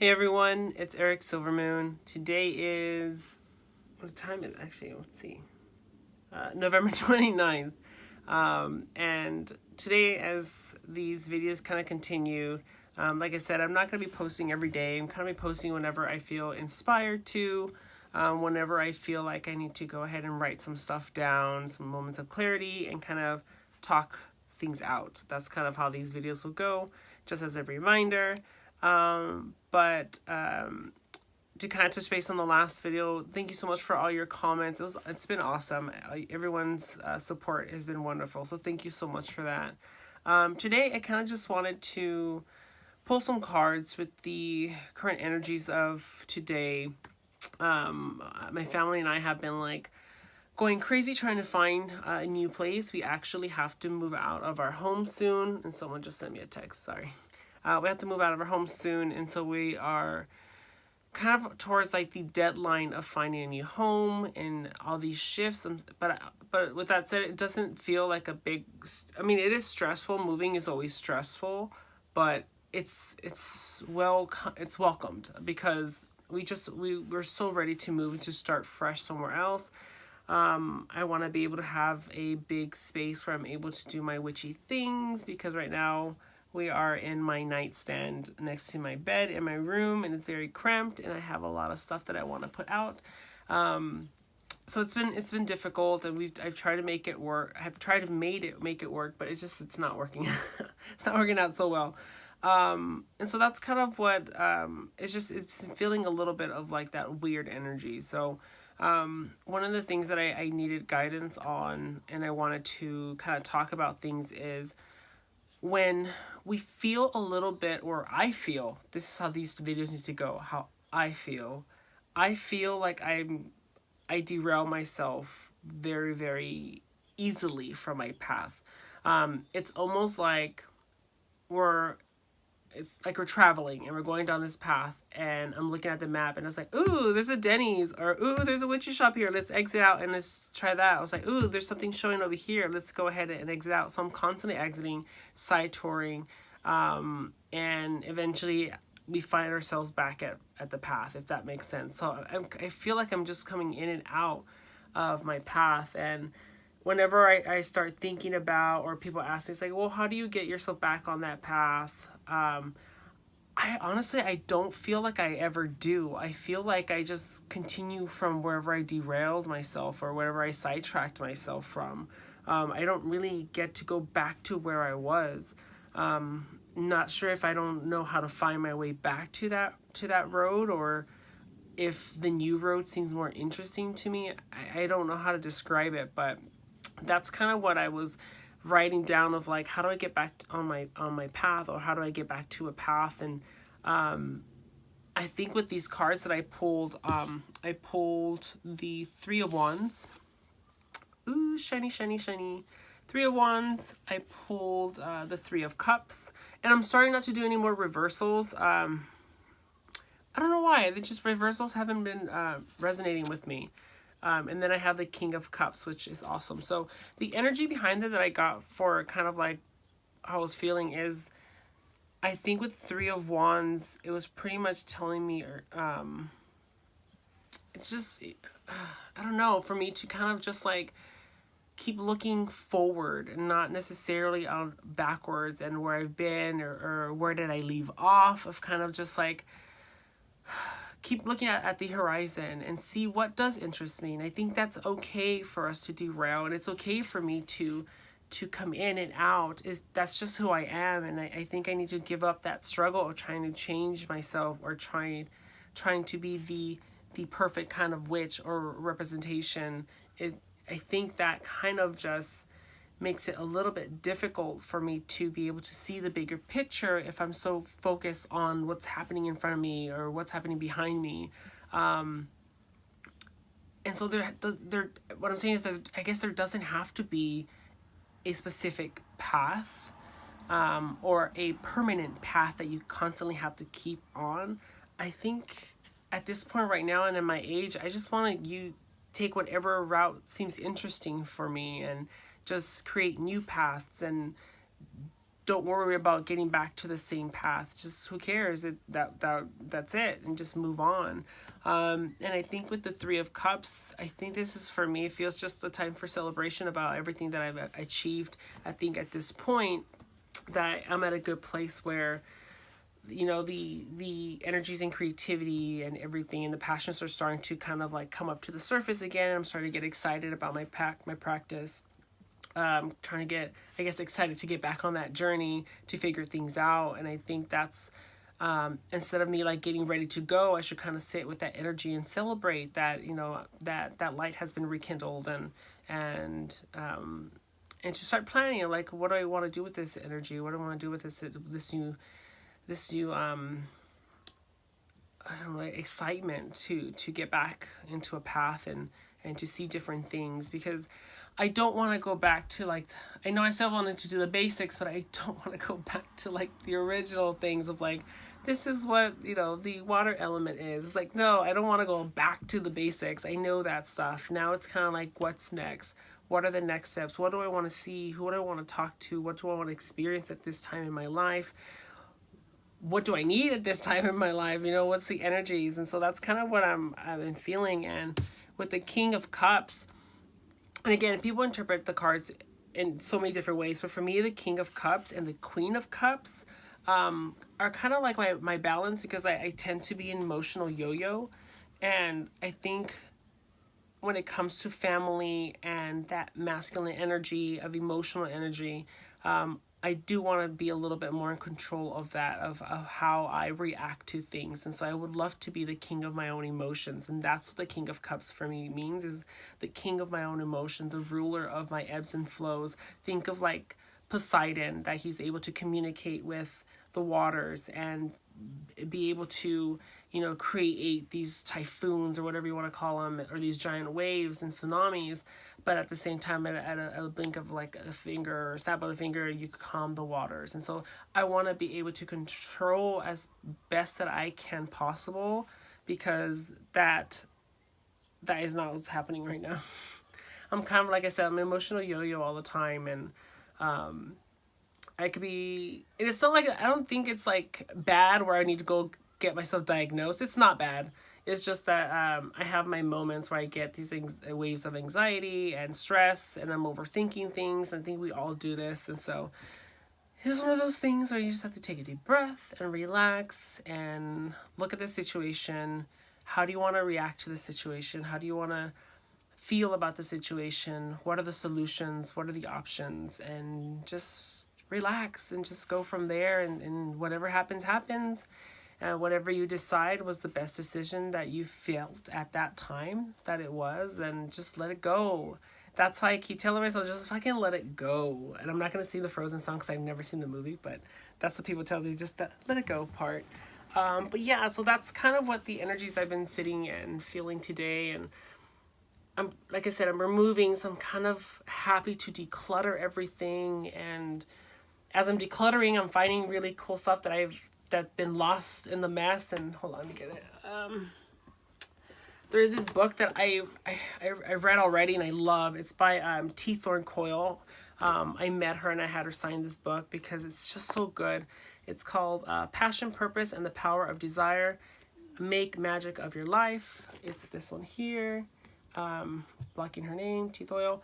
Hey everyone, it's Eric Silvermoon. Today is, what time is it actually? Let's see. November 29th. And today, as these videos kind of continue, like I said, I'm not going to be posting every day. I'm kind of be posting whenever I feel inspired to, whenever I feel like I need to go ahead and write some stuff down, some moments of clarity, and kind of talk things out. That's kind of how these videos will go, just as a reminder. But to kind of touch base on the last video, thank you so much for all your comments. It's been awesome. Everyone's support has been wonderful, so thank you so much for that. Today I kind of just wanted to pull some cards with the current energies of today. My family and I have been like going crazy trying to find a new place. We actually have to move out of our home soon, and someone just sent me a text, sorry. We have to move out of our home soon, and so we are kind of towards like the deadline of finding a new home and all these shifts. But with that said, it doesn't feel like a big. I mean, it is stressful. Moving is always stressful, but it's welcomed because we're so ready to move and to start fresh somewhere else. I want to be able to have a big space where I'm able to do my witchy things, because right now we are in my nightstand next to my bed in my room, and it's very cramped, and I have a lot of stuff that I want to put out. So it's been difficult, and I've tried to make it work. I've tried to make it work, but it's not working. It's not working out so well. And so that's kind of what it's feeling a little bit of like that weird energy. So one of the things that I needed guidance on, and I wanted to kind of talk about things, is when we feel a little bit, or I feel, this is how these videos need to go, how I feel like I derail myself very, very easily from my path. It's almost like we're traveling and we're going down this path, and I'm looking at the map and I was like, ooh, there's a Denny's, or ooh, there's a witchy shop here, let's exit out and let's try that. I was like, ooh, there's something showing over here, let's go ahead and exit out. So I'm constantly exiting, side touring, and eventually we find ourselves back at the path, if that makes sense. So I feel like I'm just coming in and out of my path, and whenever I start thinking about, or people ask me, it's like, well, how do you get yourself back on that path? I honestly, I don't feel like I ever do. I feel like I just continue from wherever I derailed myself or wherever I sidetracked myself from. I don't really get to go back to where I was. Not sure if I don't know how to find my way back to that road, or if the new road seems more interesting to me. I don't know how to describe it, but that's kind of what I was writing down, of like, how do I get back on my path, or how do I get back to a path. And I think with these cards that I pulled the Three of Wands. Ooh, shiny, shiny, shiny. Three of Wands. I pulled the Three of Cups, and I'm starting not to do any more reversals. I don't know why. Reversals haven't been resonating with me. And then I have the King of Cups, which is awesome. So the energy behind it that I got for kind of like how I was feeling is, I think with Three of Wands, it was pretty much telling me, it's just, I don't know, for me to kind of just like keep looking forward and not necessarily on backwards and where I've been, or where did I leave off, of kind of just like keep looking at the horizon and see what does interest me. And I think that's okay for us to derail, and it's okay for me to come in and out. That's just who I am, and I think I need to give up that struggle of trying to change myself, or trying to be the perfect kind of witch or representation. I think that kind of just makes it a little bit difficult for me to be able to see the bigger picture if I'm so focused on what's happening in front of me or what's happening behind me. And so what I'm saying is that I guess there doesn't have to be a specific path, or a permanent path that you constantly have to keep on. I think at this point right now, and in my age, I just want to take whatever route seems interesting for me, and just create new paths, and don't worry about getting back to the same path. Just who cares? That's it, and just move on. And I think with the Three of Cups, I think this is for me. It feels just a time for celebration about everything that I've achieved. I think at this point that I'm at a good place where, you know, the energies and creativity and everything and the passions are starting to kind of like come up to the surface again. I'm starting to get excited about my practice. Trying to get, I guess, excited to get back on that journey to figure things out. And I think that's, instead of me like getting ready to go, I should kind of sit with that energy and celebrate that, you know, that light has been rekindled, and to start planning, like, what do I want to do with this energy? What do I want to do with this new I don't know, excitement to get back into a path and to see different things, because I don't want to go back to, like, I know I said I wanted to do the basics, but I don't want to go back to like the original things of like, this is what, you know, the water element is. It's like, no, I don't want to go back to the basics. I know that stuff. Now it's kind of like, what's next? What are the next steps? What do I want to see? Who do I want to talk to? What do I want to experience at this time in my life? What do I need at this time in my life? You know, what's the energies? And so that's kind of what I've been feeling. And with the King of Cups, and again, people interpret the cards in so many different ways, but for me, the King of Cups and the Queen of Cups are kind of like my balance, because I tend to be an emotional yo-yo. And I think when it comes to family and that masculine energy, of emotional energy, I do want to be a little bit more in control of that, of how I react to things. And so I would love to be the king of my own emotions. And that's what the King of Cups for me means, is the king of my own emotions, the ruler of my ebbs and flows. Think of like Poseidon, that he's able to communicate with the waters and be able to, you know, create these typhoons or whatever you want to call them, or these giant waves and tsunamis. But at the same time, at a blink of like a finger or snap of a finger, you calm the waters. And so I want to be able to control as best that I can possible, because that is not what's happening right now. I'm kind of, like I said, I'm an emotional yo-yo all the time. And I could be, and it's not like, I don't think it's like bad where I need to go get myself diagnosed. It's not bad. It's just that I have my moments where I get these waves of anxiety and stress, and I'm overthinking things. I think we all do this. And so it's one of those things where you just have to take a deep breath and relax and look at the situation. How do you want to react to the situation? How do you want to feel about the situation? What are the solutions? What are the options? And just relax and just go from there. And whatever happens, happens. Whatever you decide was the best decision that you felt at that time that it was, and just let it go. That's why I keep telling myself, just fucking let it go. And I'm not going to sing the Frozen song because I've never seen the movie, but that's what people tell me, just that let it go part. But yeah, so that's kind of what the energies I've been sitting and feeling today. And I'm, like I said, I'm removing, so I'm kind of happy to declutter everything. And as I'm decluttering, I'm finding really cool stuff that's been lost in the mess. And hold on, let me get it. There's this book that I read already and I love. It's by T. Thorne Coyle. I met her and I had her sign this book because it's just so good. It's called Passion, Purpose, and the Power of Desire. Make Magic of Your Life. It's this one here. Blocking her name, T. Thorne.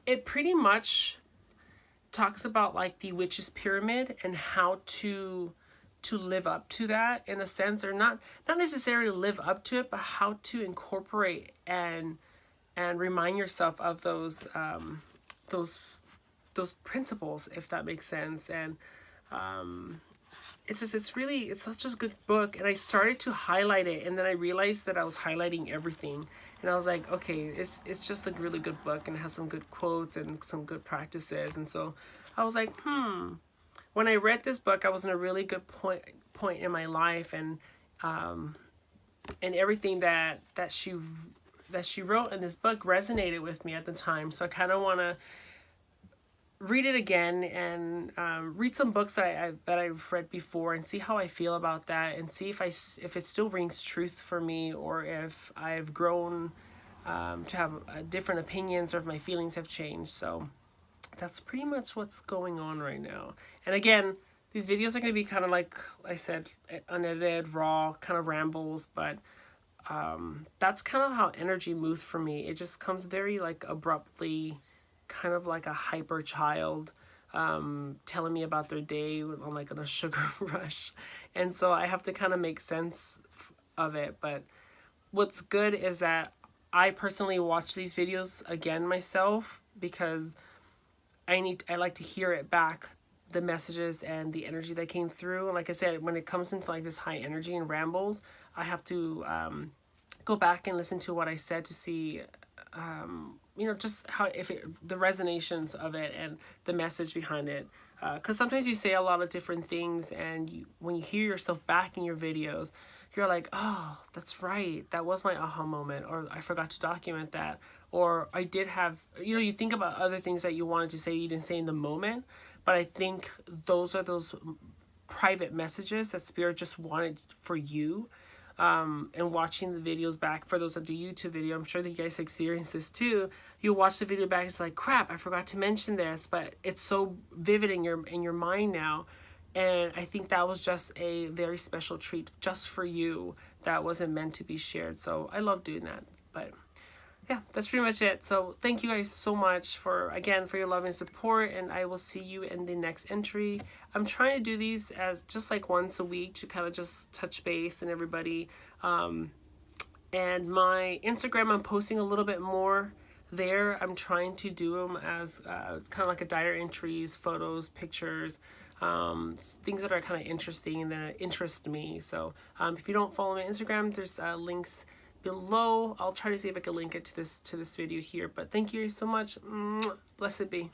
It pretty much talks about like the witch's pyramid and how to live up to that, in a sense, or not necessarily live up to it, but how to incorporate and remind yourself of those principles, if that makes sense. And it's such a good book. And I started to highlight it, and then I realized that I was highlighting everything, and I was like, okay, it's just a really good book, and it has some good quotes and some good practices. And so I was like, when I read this book, I was in a really good point in my life, and everything that she wrote in this book resonated with me at the time. So I kind of want to read it again and read some books that I've read before and see how I feel about that, and see if it still rings truth for me, or if I've grown to have different opinions, or if my feelings have changed. So that's pretty much what's going on right now. And again, these videos are going to be kind of like I said, unedited, raw, kind of rambles, but that's kind of how energy moves for me. It just comes very like abruptly, kind of like a hyper child telling me about their day on like on a sugar rush. And so I have to kind of make sense of it. But what's good is that I personally watch these videos again myself because I like to hear it back, the messages and the energy that came through. And like I said, when it comes into like this high energy and rambles, I have to go back and listen to what I said to see just how the resonations of it and the message behind it. Because sometimes you say a lot of different things, and when you hear yourself back in your videos, you're like, oh, that's right, that was my aha moment, or I forgot to document that, or I did have, you think about other things that you wanted to say you didn't say in the moment, but I think those are those private messages that Spirit just wanted for you. And watching the videos back, for those that do YouTube video, I'm sure that you guys experience this too. You watch the video back, it's like, crap, I forgot to mention this, but it's so vivid in your mind now. And I think that was just a very special treat just for you that wasn't meant to be shared. So I love doing that. But yeah, that's pretty much it. So thank you guys so much for your love and support, and I will see you in the next entry. I'm trying to do these as just like once a week to kind of just touch base and everybody. And my Instagram, I'm posting a little bit more there. I'm trying to do them as kind of like a diary entries, photos, pictures, things that are kind of interesting and that interest me. So if you don't follow me on Instagram, there's links below. I'll try to see if I can link it to this video here. But thank you so much. Blessed be.